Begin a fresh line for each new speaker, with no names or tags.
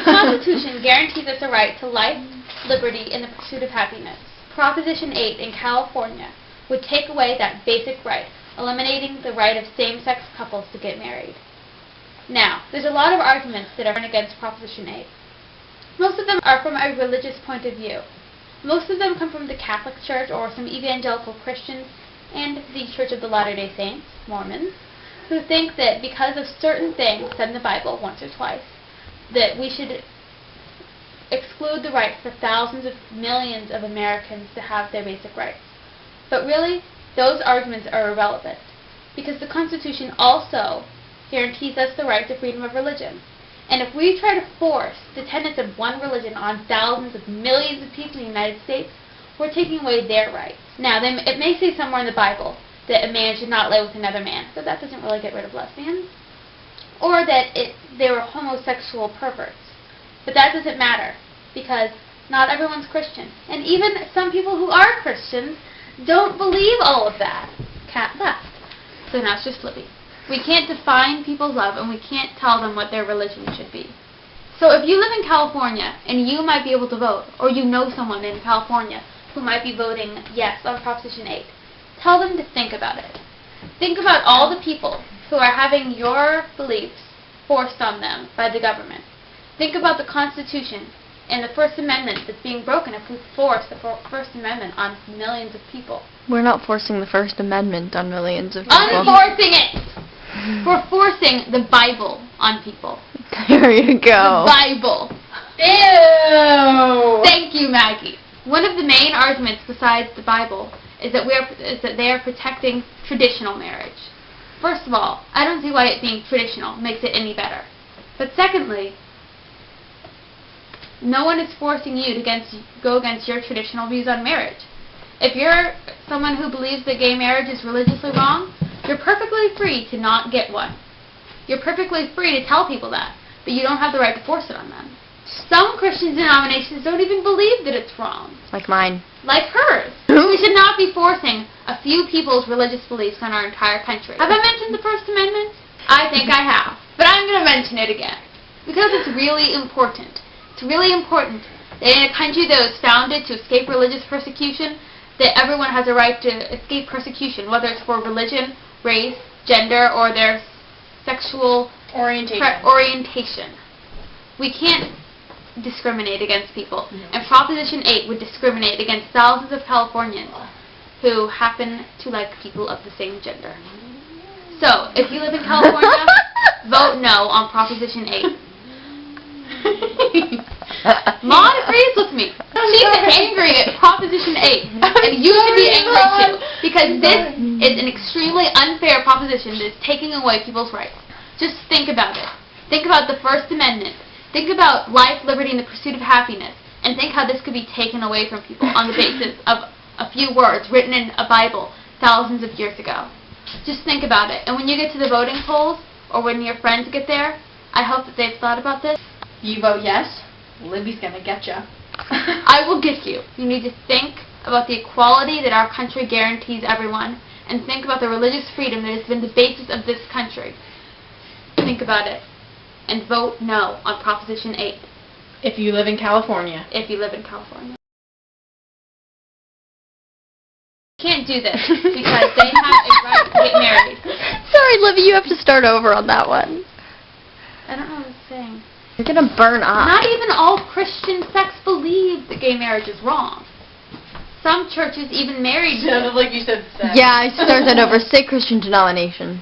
Constitution guarantees us a right to life, liberty, and the pursuit of happiness. Proposition 8 in California would take away that basic right, eliminating the right of same-sex couples to get married. Now, there's a lot of arguments that are against Proposition 8. Most of them are from a religious point of view. Most of them come from the Catholic Church or some evangelical Christians and the Church of the Latter-day Saints, Mormons, who think that because of certain things said in the Bible once or twice, that we should exclude the right for thousands of millions of Americans to have their basic rights. But really, those arguments are irrelevant, because the Constitution also guarantees us the right to freedom of religion. And if we try to force the tenets of one religion on thousands of millions of people in the United States, we're taking away their rights. Now, it may say somewhere in the Bible that a man should not lay with another man, but that doesn't really get rid of lesbians. Or that they were homosexual perverts. But that doesn't matter, because not everyone's Christian. And even some people who are Christians don't believe all of that. Cat left. So now it's just Libby. We can't define people's love, and we can't tell them what their religion should be. So if you live in California, and you might be able to vote, or you know someone in California who might be voting yes on Proposition 8, tell them to think about it. Think about all the people who are having your beliefs forced on them by the government. Think about the Constitution and the First Amendment that's being broken if we force the First Amendment on millions of people.
We're not forcing the First Amendment on millions of people.
Unforcing it! We're forcing the Bible on people.
There you go.
The Bible.
Ew!
Thank you, Maggie. One of the main arguments besides the Bible is that they are protecting traditional marriage. First of all, I don't see why it being traditional makes it any better. But secondly, no one is forcing you to go against your traditional views on marriage. If you're someone who believes that gay marriage is religiously wrong, you're perfectly free to not get one. You're perfectly free to tell people that, but you don't have the right to force it on them. Some Christian denominations don't even believe that it's wrong.
Like mine.
Like hers. We should not be forcing a few people's religious beliefs on our entire country. Have I mentioned the First Amendment? I think I have. But I'm going to mention it again. Because it's really important. It's really important that in a country that was founded to escape religious persecution, that everyone has a right to escape persecution, whether it's for religion, race, gender, or their sexual orientation. We can't discriminate against people. And Proposition 8 would discriminate against thousands of Californians who happen to like people of the same gender. So, if you live in California, vote no on Proposition 8. Maud agrees with me. She's angry at Proposition 8, and you should be angry too, because this is an extremely unfair proposition that is taking away people's rights. Just think about it. Think about the First Amendment. Think about life, liberty, and the pursuit of happiness, and think how this could be taken away from people on the basis of a few words written in a Bible thousands of years ago. Just think about it. And when you get to the voting polls, or when your friends get there, I hope that they've thought about this.
You vote yes, Libby's gonna get ya.
I will get you. You need to think about the equality that our country guarantees everyone, and think about the religious freedom that has been the basis of this country. Think about it. And vote no on Proposition 8.
If you live in California.
If you live in California. You can't do this because they have a right to get married.
Sorry, Libby, you have to start over on that one.
I don't know what I was saying.
You're going to burn up.
Not even all Christian sects believe that gay marriage is wrong. Some churches even married.
Sounded like you said sex.
Yeah, I started over. Say Christian denominations.